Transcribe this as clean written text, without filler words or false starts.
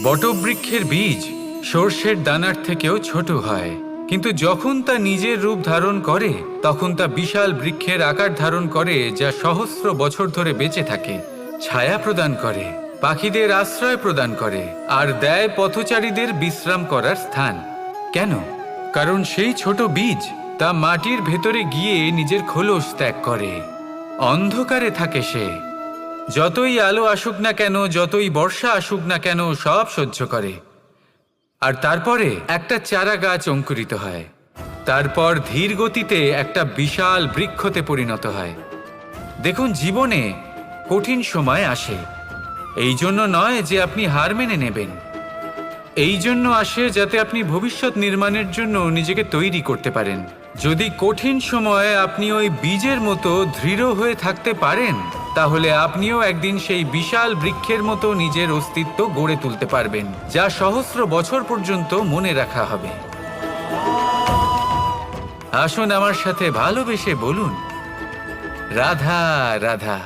বটবৃক্ষের বীজ সর্ষের দানার থেকেও ছোট হয়, কিন্তু যখন তা নিজের রূপ ধারণ করে তখন তা বিশাল বৃক্ষের আকার ধারণ করে, যা সহস্র বছর ধরে বেঁচে থাকে, ছায়া প্রদান করে, পাখিদের আশ্রয় প্রদান করে আর দেয় পথচারীদের বিশ্রাম করার স্থান। কেন? কারণ সেই ছোট বীজ তা মাটির ভেতরে গিয়ে নিজের খোলস ত্যাগ করে। অন্ধকারে থাকে সে, যতই আলো আসুক না কেন, যতই বর্ষা আসুক না কেন, সব সহ্য করে। আর তারপরে একটা চারা গাছ অঙ্কুরিত হয়, তারপর ধীর গতিতে একটা বিশাল বৃক্ষতে পরিণত হয়। দেখুন, জীবনে কঠিন সময় আসে, এই জন্য নয় যে আপনি হার মেনে নেবেন, এই জন্য আসে যাতে আপনি ভবিষ্যৎ নির্মাণের জন্য নিজেকে তৈরি করতে পারেন। যদি কঠিন সময়ে আপনি ওই বীজের মতো দৃঢ় হয়ে থাকতে পারেন, তাহলে আপনিও একদিন সেই বিশাল বৃক্ষের মতো নিজের অস্তিত্ব গড়ে তুলতে পারবেন, যা সহস্র বছর পর্যন্ত মনে রাখা হবে। আসুন আমার সাথে ভালোবেসে বলুন, রাধা রাধা।